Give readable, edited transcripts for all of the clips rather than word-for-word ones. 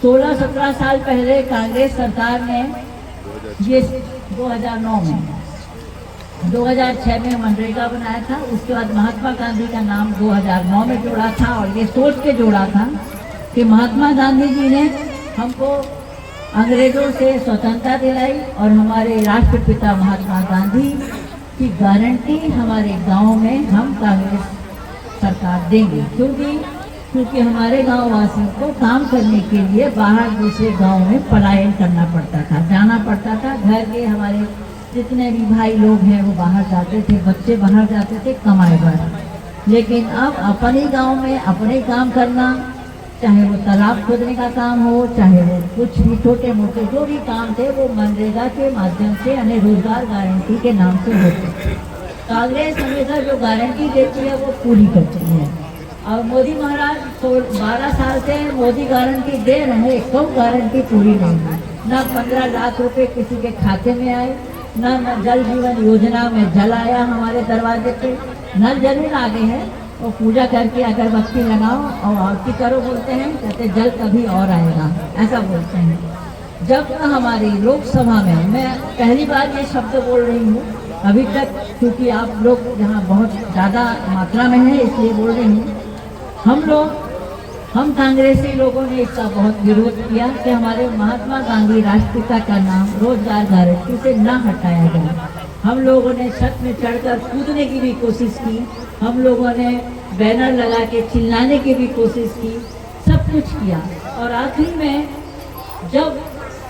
16-17 साल पहले कांग्रेस सरकार ने ये 2009 में 2006 में मनरेगा बनाया था। उसके बाद महात्मा गांधी का नाम 2009 में जोड़ा था और ये सोच के जोड़ा था कि महात्मा गांधी जी ने हमको अंग्रेजों से स्वतंत्रता दिलाई और हमारे राष्ट्रपिता महात्मा गांधी की गारंटी हमारे गांव में हम कांग्रेस सरकार देंगे, क्योंकि हमारे गांव वासियों को काम करने के लिए बाहर दूसरे गांव में पलायन करना पड़ता था, जाना पड़ता था। घर के हमारे जितने भी भाई लोग हैं वो बाहर जाते थे, बच्चे बाहर जाते थे कमाए बाहर। लेकिन अब अपने गांव में अपने काम करना, चाहे वो तालाब खोदने का काम हो, चाहे वो कुछ भी छोटे मोटे जो भी काम थे वो मनरेगा के माध्यम से यानी रोजगार गारंटी के नाम से होते। कांग्रेस हमेशा जो गारंटी देती है वो पूरी करती है और मोदी महाराज 12 साल से मोदी गारंटी दे रहे हैं, कब गारंटी पूरी नहीं हुई। न 15 लाख रुपए किसी के खाते में आए, न जल जीवन योजना में जल आया हमारे दरवाजे पे। नल जरूर आ गए हैं, वो पूजा करके अगरबत्ती लगाओ और आरती करो बोलते हैं, कहते जल कभी और आएगा, ऐसा बोलते हैं। जब हमारी लोकसभा में, मैं पहली बार ये शब्द बोल रही हूँ अभी तक, क्योंकि आप लोग यहाँ बहुत ज़्यादा मात्रा में हैं इसलिए बोल रही हूँ। हम कांग्रेसी लोगों ने इसका बहुत विरोध किया कि हमारे महात्मा गांधी राष्ट्रपिता का नाम रोजगार गारंटी से न हटाया गया। हम लोगों ने छत में चढ़कर कूदने की भी कोशिश की, हम लोगों ने बैनर लगा के चिल्लाने की भी कोशिश की, सब कुछ किया। और आखिर में जब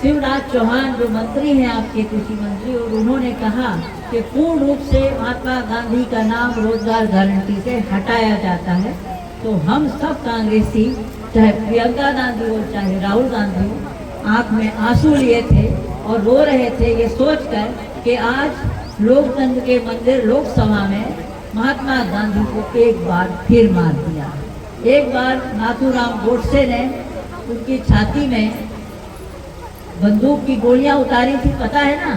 शिवराज चौहान जो मंत्री हैं आपके कृषि मंत्री, और उन्होंने कहा कि पूर्ण रूप से महात्मा गांधी का नाम रोजगार गारंटी से हटाया जाता है, तो हम सब कांग्रेसी, चाहे प्रियंका गांधी हो चाहे राहुल गांधी हो, आँख में आंसू लिए थे और रो रहे थे ये सोचकर कि आज लोकतंत्र के मंदिर लोकसभा में महात्मा गांधी को एक बार फिर मार दिया। एक बार नाथूराम गोडसे ने उनकी छाती में बंदूक की गोलियां उतारी थी, पता है ना,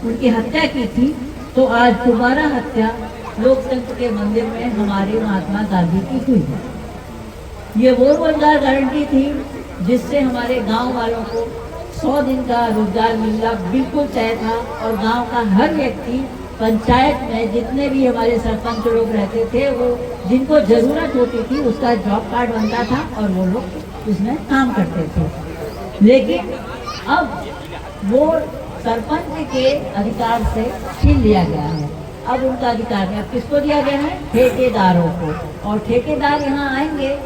उनकी हत्या की थी। तो आज दोबारा हत्या लोकतंत्र के मंदिर में हमारे महात्मा गांधी की हुई है। ये वो रोजगार गारंटी थी जिससे हमारे गांव वालों को 100 दिन का रोजगार मिलना बिल्कुल तय था और गांव का हर व्यक्ति, पंचायत में जितने भी हमारे सरपंच लोग रहते थे, वो जिनको जरूरत होती थी उसका जॉब कार्ड बनता था और वो लोग उसमें काम करते थे। लेकिन अब वो सरपंच के अधिकार से छीन लिया गया है। अब उनका अधिकार है, अब किसको दिया गया है? ठेकेदारों को। और ठेकेदार यहाँ आएंगे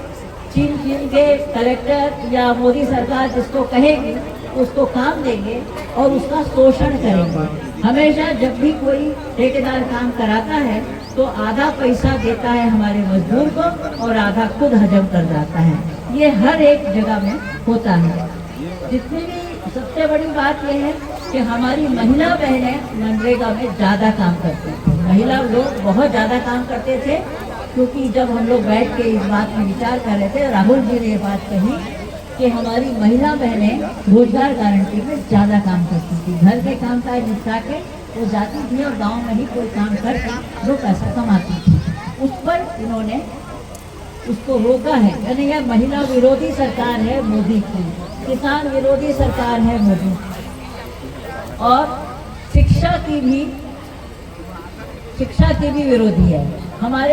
छीन के कलेक्टर या मोदी सरकार जिसको कहेगी उसको काम देंगे और उसका शोषण करेंगे। हमेशा जब भी कोई ठेकेदार काम कराता है तो आधा पैसा देता है हमारे मजदूर को और आधा खुद हजम कर जाता है। ये हर एक जगह में होता है। जितनी भी सबसे बड़ी बात यह है कि हमारी महिला बहनें मनरेगा में ज़्यादा काम करती थी। महिला लोग बहुत ज़्यादा काम करते थे, क्योंकि जब हम लोग बैठ के इस बात में विचार कर रहे थे, राहुल जी ने ये बात कही कि हमारी महिला बहनें रोजगार गारंटी में ज़्यादा काम करती थी। घर के काम काज निपटा के वो जाती थी और गांव में ही कोई काम करके वो पैसा कमाती थी। उस पर इन्होंने उसको रोका है, यानी यह महिला विरोधी सरकार है मोदी की, किसान विरोधी सरकार है मोदी, और शिक्षा की भी विरोधी है। हमारे